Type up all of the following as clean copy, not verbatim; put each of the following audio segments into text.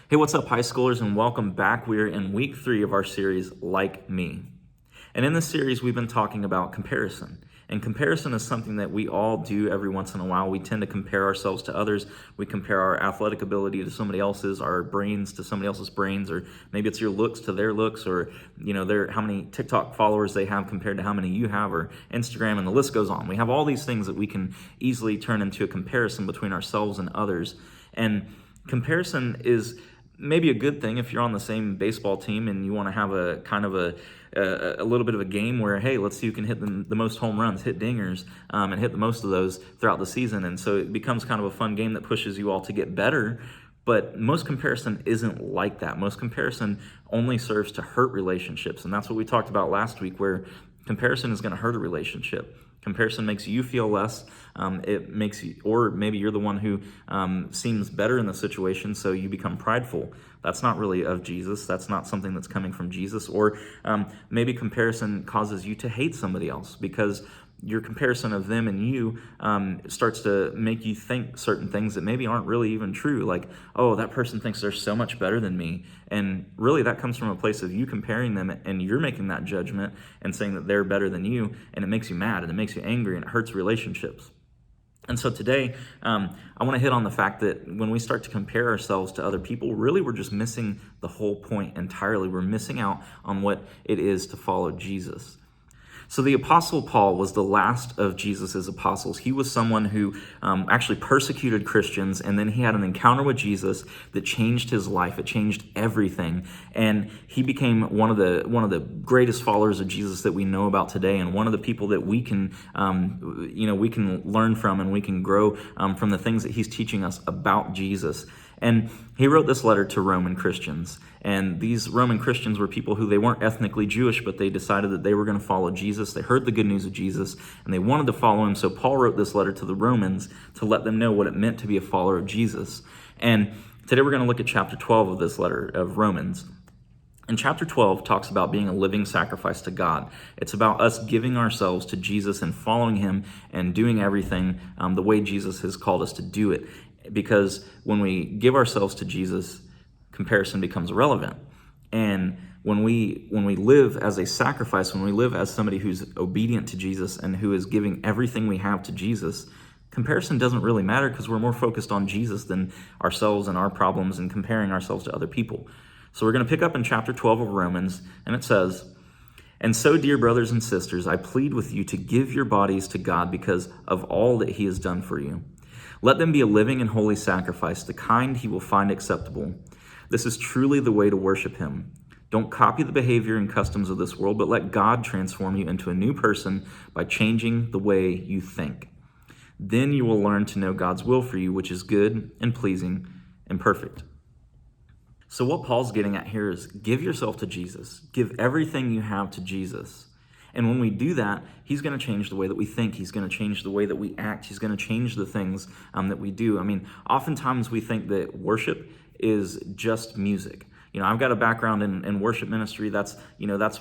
Hey, what's up, high schoolers, and welcome back. We're in week 3 of our series, Like Me. And in this series, we've been talking about comparison. And comparison is something that we all do every once in a while. We tend to compare ourselves to others. We compare our athletic ability to somebody else's, our brains to somebody else's brains, or maybe it's your looks to their looks, or how many TikTok followers they have compared to how many you have, or Instagram, and the list goes on. We have all these things that we can easily turn into a comparison between ourselves and others. And comparison is maybe a good thing if you're on the same baseball team and you want to have a kind of a little bit of a game where, hey, let's see who can hit the most home runs, hit dingers, and hit the most of those throughout the season. And so it becomes kind of a fun game that pushes you all to get better. But most comparison isn't like that. Most comparison only serves to hurt relationships. And that's what we talked about last week, where comparison is going to hurt a relationship. Comparison makes you feel less. It makes you, or maybe you're the one who seems better in the situation, so you become prideful. That's not really of Jesus. That's not something that's coming from Jesus. Or maybe comparison causes you to hate somebody else because your comparison of them and you starts to make you think certain things that maybe aren't really even true. Like, oh, that person thinks they're so much better than me. And really that comes from a place of you comparing them and you're making that judgment and saying that they're better than you. And it makes you mad and it makes you angry and it hurts relationships. And so today, I want to hit on the fact that when we start to compare ourselves to other people, really we're just missing the whole point entirely. We're missing out on what it is to follow Jesus. So the Apostle Paul was the last of Jesus's apostles. He was someone who actually persecuted Christians, and then he had an encounter with Jesus that changed his life. It changed everything, and he became one of the greatest followers of Jesus that we know about today, and one of the people that we can we can learn from, and we can grow from the things that he's teaching us about Jesus. And he wrote this letter to Roman Christians. And these Roman Christians were people who they weren't ethnically Jewish, but they decided that they were going to follow Jesus. They heard the good news of Jesus, and they wanted to follow him. So Paul wrote this letter to the Romans to let them know what it meant to be a follower of Jesus. And today we're going to look at chapter 12 of this letter of Romans. And chapter 12 talks about being a living sacrifice to God. It's about us giving ourselves to Jesus and following him and doing everything the way Jesus has called us to do it. Because when we give ourselves to Jesus, comparison becomes irrelevant. And when we live as a sacrifice, when we live as somebody who's obedient to Jesus and who is giving everything we have to Jesus, comparison doesn't really matter because we're more focused on Jesus than ourselves and our problems and comparing ourselves to other people. So we're going to pick up in chapter 12 of Romans, and it says, "And so, dear brothers and sisters, I plead with you to give your bodies to God because of all that he has done for you. Let them be a living and holy sacrifice, the kind he will find acceptable. This is truly the way to worship him. Don't copy the behavior and customs of this world, but let God transform you into a new person by changing the way you think. Then you will learn to know God's will for you, which is good and pleasing and perfect." So what Paul's getting at here is give yourself to Jesus. Give everything you have to Jesus. And when we do that, he's going to change the way that we think. He's going to change the way that we act. He's going to change the things that we do. I mean, oftentimes we think that worship is just music. I've got a background in worship ministry. That's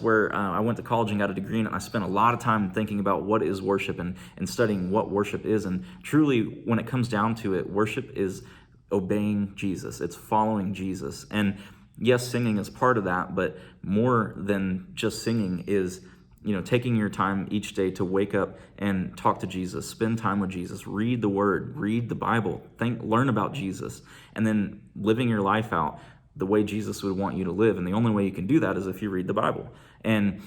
where I went to college and got a degree in it. And I spent a lot of time thinking about what is worship and studying what worship is. And truly, when it comes down to it, worship is obeying Jesus. It's following Jesus. And yes, singing is part of that, but more than just singing is taking your time each day to wake up and talk to Jesus, spend time with Jesus, read the Word, read the Bible, learn about Jesus, and then living your life out the way Jesus would want you to live. And the only way you can do that is if you read the Bible. And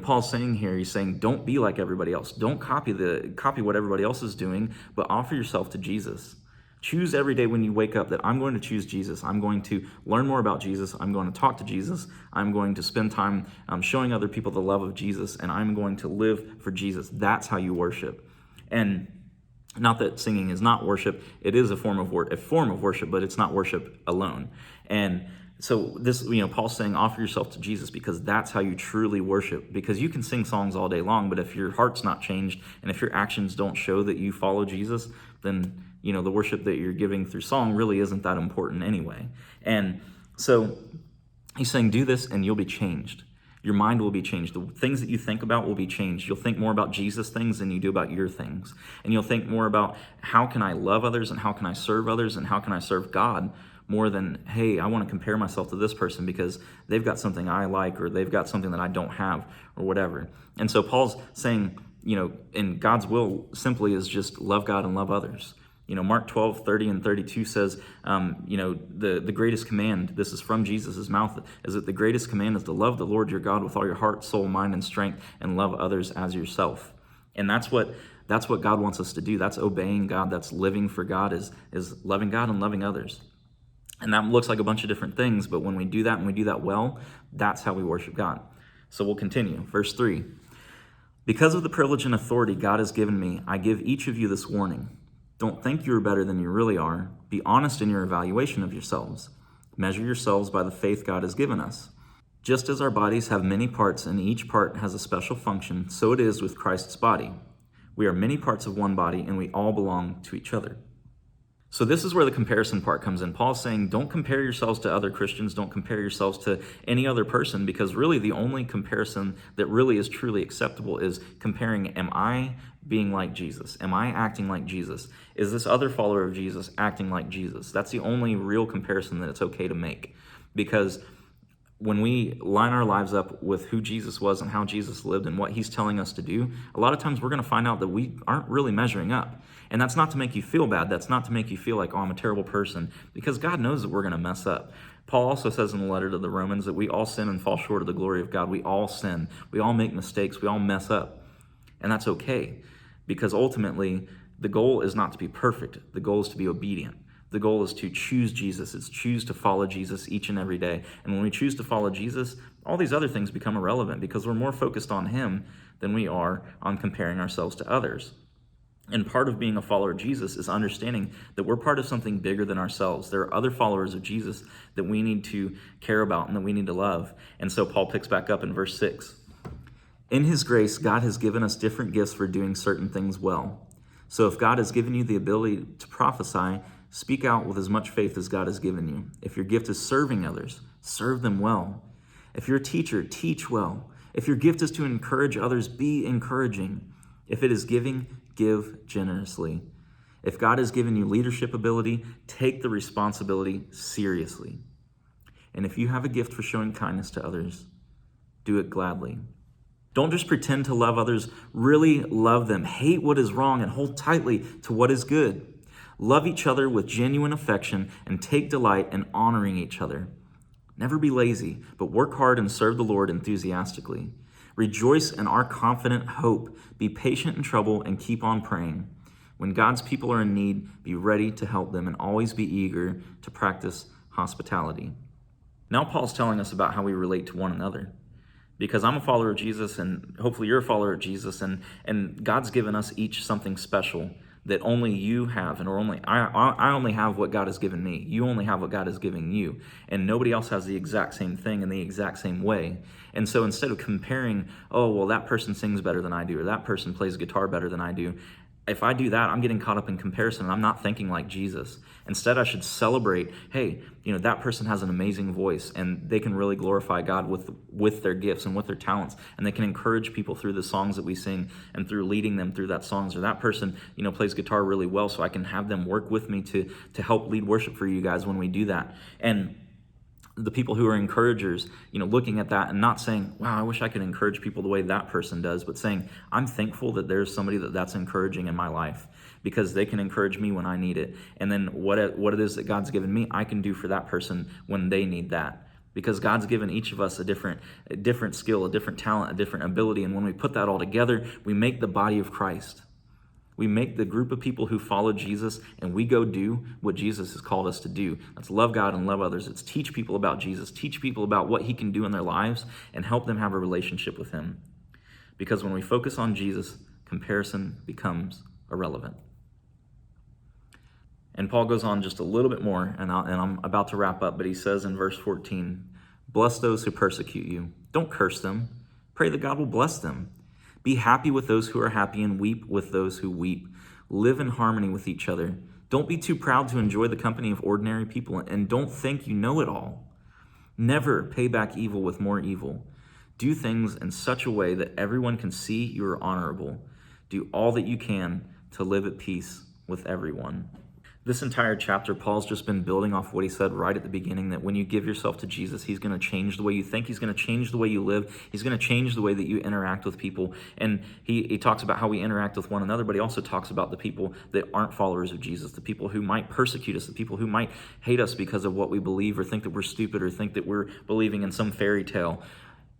Paul's saying here, he's saying, don't be like everybody else. Don't copy what everybody else is doing, but offer yourself to Jesus. Choose every day when you wake up that I'm going to choose Jesus. I'm going to learn more about Jesus. I'm going to talk to Jesus. I'm going to spend time showing other people the love of Jesus, and I'm going to live for Jesus. That's how you worship. And not that singing is not worship. It is a form of worship, but it's not worship alone. And so this, Paul's saying, offer yourself to Jesus because that's how you truly worship. Because you can sing songs all day long, but if your heart's not changed and if your actions don't show that you follow Jesus, then the worship that you're giving through song really isn't that important anyway. And so he's saying, do this and you'll be changed. Your mind will be changed. The things that you think about will be changed. You'll think more about Jesus things than you do about your things. And you'll think more about how can I love others and how can I serve others and how can I serve God more than, hey, I want to compare myself to this person because they've got something I like, or they've got something that I don't have, or whatever. And so Paul's saying, in God's will simply is just love God and love others. Mark 12:30 and 32 says, the greatest command, this is from Jesus' mouth, is that the greatest command is to love the Lord your God with all your heart, soul, mind, and strength, and love others as yourself. And that's what God wants us to do. That's obeying God. That's living for God, is loving God and loving others. And that looks like a bunch of different things, but when we do that and we do that well, that's how we worship God. So we'll continue. Verse 3. Because of the privilege and authority God has given me, I give each of you this warning. Don't think you are better than you really are. Be honest in your evaluation of yourselves. Measure yourselves by the faith God has given us. Just as our bodies have many parts and each part has a special function, so it is with Christ's body. We are many parts of one body and we all belong to each other. So this is where the comparison part comes in. Paul's saying, don't compare yourselves to other Christians. Don't compare yourselves to any other person, because really the only comparison that really is truly acceptable is comparing, am I being like Jesus? Am I acting like Jesus? Is this other follower of Jesus acting like Jesus? That's the only real comparison that it's okay to make, because when we line our lives up with who Jesus was and how Jesus lived and what he's telling us to do, a lot of times we're going to find out that we aren't really measuring up. And that's not to make you feel bad. That's not to make you feel like, oh, I'm a terrible person, because God knows that we're going to mess up. Paul also says in the letter to the Romans that we all sin and fall short of the glory of God. We all sin. We all make mistakes. We all mess up. And that's okay, because ultimately the goal is not to be perfect. The goal is to be obedient. The goal is to choose Jesus. It's choose to follow Jesus each and every day. And when we choose to follow Jesus, all these other things become irrelevant, because we're more focused on him than we are on comparing ourselves to others. And part of being a follower of Jesus is understanding that we're part of something bigger than ourselves. There are other followers of Jesus that we need to care about and that we need to love. And so Paul picks back up in verse 6. In his grace, God has given us different gifts for doing certain things well. So if God has given you the ability to prophesy, speak out with as much faith as God has given you. If your gift is serving others, serve them well. If you're a teacher, teach well. If your gift is to encourage others, be encouraging. If it is giving, give generously. If God has given you leadership ability, take the responsibility seriously. And if you have a gift for showing kindness to others, do it gladly. Don't just pretend to love others, really love them. Hate what is wrong and hold tightly to what is good. Love each other with genuine affection and take delight in honoring each other. Never be lazy, but work hard and serve the Lord enthusiastically. Rejoice in our confident hope. Be patient in trouble and keep on praying. When God's people are in need, be ready to help them and always be eager to practice hospitality. Now Paul's telling us about how we relate to one another. Because I'm a follower of Jesus, and hopefully you're a follower of Jesus, and God's given us each something special that only you have, and I only have what God has given me. You only have what God is giving you, and nobody else has the exact same thing in the exact same way. And so instead of comparing, oh, well, that person sings better than I do, or that person plays guitar better than I do, if I do that, I'm getting caught up in comparison, and I'm not thinking like Jesus. Instead, I should celebrate, hey, that person has an amazing voice, and they can really glorify God with their gifts and with their talents, and they can encourage people through the songs that we sing and through leading them through that songs. Or that person, plays guitar really well, so I can have them work with me to help lead worship for you guys when we do that. And the people who are encouragers, looking at that and not saying, wow, I wish I could encourage people the way that person does, but saying, I'm thankful that there's somebody that's encouraging in my life, because they can encourage me when I need it. And then what it is that God's given me, I can do for that person when they need that. Because God's given each of us a different skill, a different talent, a different ability. And when we put that all together, we make the body of Christ. We make the group of people who follow Jesus, and we go do what Jesus has called us to do. That's love God and love others. It's teach people about Jesus, teach people about what he can do in their lives, and help them have a relationship with him. Because when we focus on Jesus, comparison becomes irrelevant. And Paul goes on just a little bit more, and I'm about to wrap up, but he says in verse 14, bless those who persecute you. Don't curse them. Pray that God will bless them. Be happy with those who are happy and weep with those who weep. Live in harmony with each other. Don't be too proud to enjoy the company of ordinary people, and don't think you know it all. Never pay back evil with more evil. Do things in such a way that everyone can see you are honorable. Do all that you can to live at peace with everyone. This entire chapter, Paul's just been building off what he said right at the beginning, that when you give yourself to Jesus, he's going to change the way you think. He's going to change the way you live. He's going to change the way that you interact with people. And he talks about how we interact with one another, but he also talks about the people that aren't followers of Jesus, the people who might persecute us, the people who might hate us because of what we believe or think that we're stupid or think that we're believing in some fairy tale.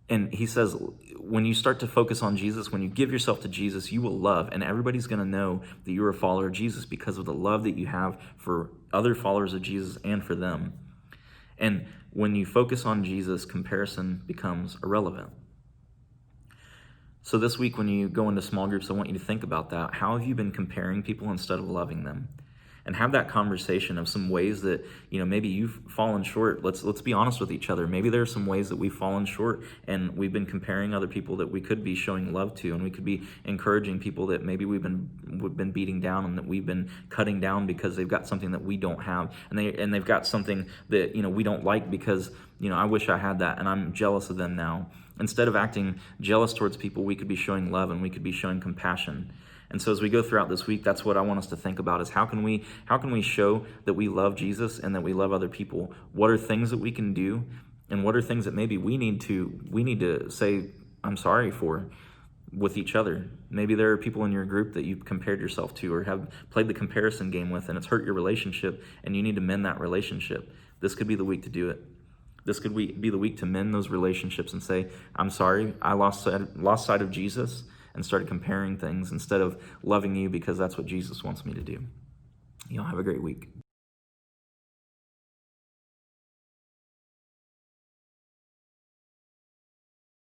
And he says, when you start to focus on Jesus, when you give yourself to Jesus, you will love. And everybody's going to know that you're a follower of Jesus because of the love that you have for other followers of Jesus and for them. And when you focus on Jesus, comparison becomes irrelevant. So this week, when you go into small groups, I want you to think about that. How have you been comparing people instead of loving them? And have that conversation of some ways that, maybe you've fallen short. Let's be honest with each other. Maybe there are some ways that we've fallen short and we've been comparing other people that we could be showing love to, and we could be encouraging people that maybe we've been beating down and that we've been cutting down because they've got something that we don't have, and they've got something that we don't like because I wish I had that and I'm jealous of them now. Instead of acting jealous towards people, we could be showing love and we could be showing compassion. And so as we go throughout this week, that's what I want us to think about, is how can we show that we love Jesus and that we love other people? What are things that we can do, and what are things that maybe we need to say I'm sorry for with each other? Maybe there are people in your group that you've compared yourself to or have played the comparison game with, and it's hurt your relationship, and you need to mend that relationship. This could be the week to do it. This could be the week to mend those relationships and say, I'm sorry, I lost sight of Jesus and started comparing things instead of loving you because that's what Jesus wants me to do. Have a great week.